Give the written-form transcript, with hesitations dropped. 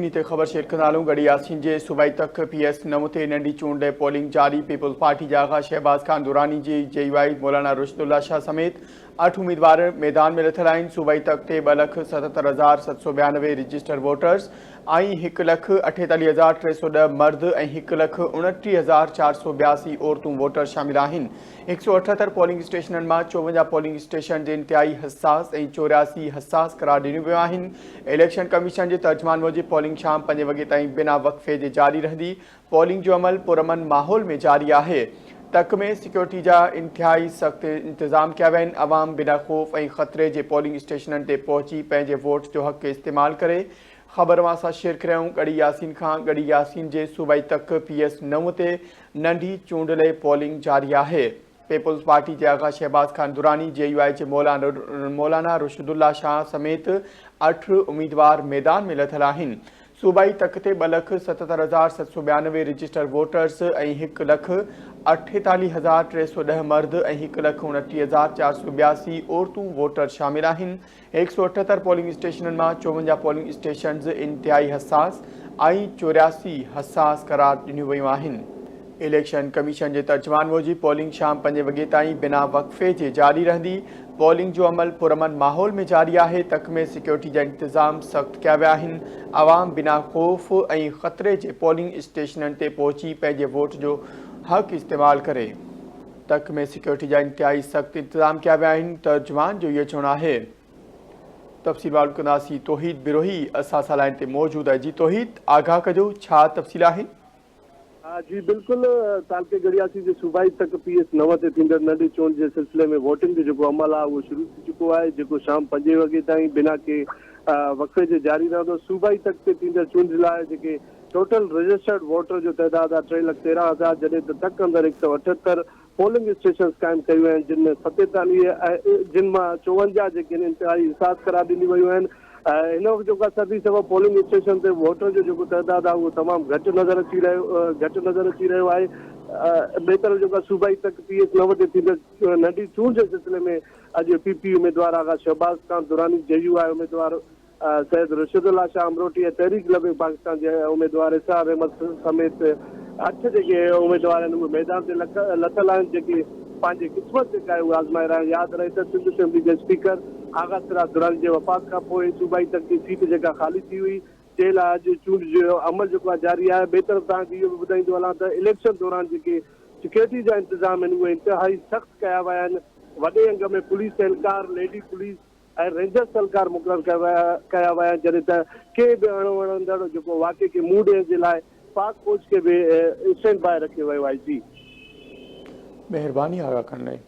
नीति ख़बर शेयर कंदालूं गड़ी यासीन जे सूबाई तक PS 9 ते नंढी चूंड पोलिंग जारी। पीपल्स पार्टी जा आगा शहबाज खान दुरानी जी JUI मौलाना रुशदुल्ला शाह समेत 8 उम्मीदवार मैदान में लथल आहिनि। सूबाई तक ते 2,77,792 रजिस्टर वोटर्स ऐं 1,48,310 मर्द ऐं 1,29,482 औरतूं वोटर शामिल आहिनि। 178 पोलिंग स्टेशननि मां 54 पोलिंग स्टेशन जे इंतिहाई हसास ऐं 84 हसास करार ॾिनियूं वियूं आहिनि। इलेक्शन कमीशन जे तर्जुमान मूजिबि पोलिंग शाम 5 वॻे ताईं बिना वक़फ़े जे जारी रहंदी। पोलिंग जो अमल पुरअमन माहौल में जारी आहे। तक में सिक्योरिटी जा इंतिहाई सख़्त इंतज़ाम कया विया आहिनि। अवाम बिना ख़ौफ़ ऐं ख़तरे जे पोलिंग स्टेशननि ते पहुची पंहिंजे वोट जो हक़ इस्तेमाल करे। ख़बर अवां सां शेयर करियूं गड़ी यासीन खां। गड़ी यासीन जे सूबाई तक PS 9 ते नंढी चूंड लाइ पोलिंग जारी आहे। पीपल्स पार्टी जे आगा शहबाज खान दुरानी JUI जे मौलाना रुशदुल्ला शाह समेत 8 उम्मीदवार मैदान में लथल आहिनि। सूबाई तक ते 2,77,792 रजिस्टर वोटर्स ऐं 1,48,310 मर्द ऐं 1,29,482 औरतूं वोटर शामिल आहिनि। 178 पोलिंग स्टेशननि मां 54 पोलिंग स्टेशन्स इंतिहाई हसास ऐं 84 हसास करार ॾिनियूं वयूं आहिनि। इलेक्शन कमीशन जे तर्जुमान मूजिबि पोलिंग शाम 5 वॻे ताईं बिना वक़फ़े जे जारी रहंदी। पोलिंग जो अमल पुरअमन माहौल में जारी आहे। तक में सिक्योरिटी जा इंतज़ाम सख़्त कया विया आहिनि। अवाम बिना ख़ौफ़ ऐं ख़तरे जे पोलिंग स्टेशननि ते पहुची पंहिंजे वोट जो हक़ इस्तेमाल करे। तक में सिक्योरिटी जा इंतिहाई सख़्त इंतज़ाम कया विया आहिनि। तर्जुमान जो इहो चवणु आहे। तफ़सील वारो कंदासीं तौहीद बिरोही असां सां लाइन ते मौजूदु आहे। जी तौहीद, आगाह कजो, छा तफ़सील आहिनि? जी बिल्कुल तालके गड़ियासी जे सूबाई तक PS 9 ते थींदड़ नंढी चूंड जे सिलसिले में वोटिंग जो जेको अमल आहे उहो शुरू थी चुको आहे, जेको शाम 5 वॻे ताईं बिना के वक़फ़े जे जारी रहंदो। सूबाई तक ते थींदड़ चूंड लाइ जेके टोटल रजिस्टर्ड वोटर जो तइदाद आहे 3,13,000, जॾहिं त तक अंदरि 178 पोलिंग स्टेशन क़ाइमु कयूं आहिनि, जिन में 47 जिन मां 54 जेके इंतिहाई हिसास करार ॾिनी वियूं आहिनि। हिन वक़्तु जेका सदी सभु पोलिंग स्टेशन ते वोटर जो जेको तइदाद आहे उहो तमामु घटि नज़र अची रहियो आहे। ॿिए तरफ़ जेका सूबाई तक PS 9 ते थींदड़ नंढी चूंड जे सिलसिले में अॼु PP उम्मीदवार आगा शहबाज खान दुरानी JUI उम्मीदवार सैयद रुशदुल्ला शाह अमरोटी ऐं तहरीक लबे पाकिस्तान जे उम्मीदवार इसार अहमद समेत 8 जेके उम्मीदवार आहिनि उहे मैदान ते लथल आहिनि, जेके पंहिंजी क़िस्मत जेका आहे उहा आज़माए रहिया आहिनि। यादि रहे त सिंध असेंबली जे स्पीकर आगा सिराज दुरानी जे वफ़ात खां पोइ सूबाई तक जी सीट जेका ख़ाली थी हुई, जे लाइ अॼु चूंड जो अमल जेको आहे जारी आहे। ॿिए तरफ़ तव्हांखे इहो बि ॿुधाईंदो हलां त इलेक्शन दौरान जेके सिक्योरिटी जा इंतज़ाम आहिनि उहे इंतिहाई सख़्त कया विया आहिनि। वॾे अंग में पुलिस एहलकार, लेडी पुलिस ऐं रेंजर्स एहलकार मुक़ररु कया विया आहिनि, जॾहिं त के बि अणवणंदड़ जेको वाक़े खे मुंहुं ॾियण जे लाइ पाक फौज खे बि स्टैंड बाय रखियो वियो आहे। जी महिरबानी आगाह करण लाइ।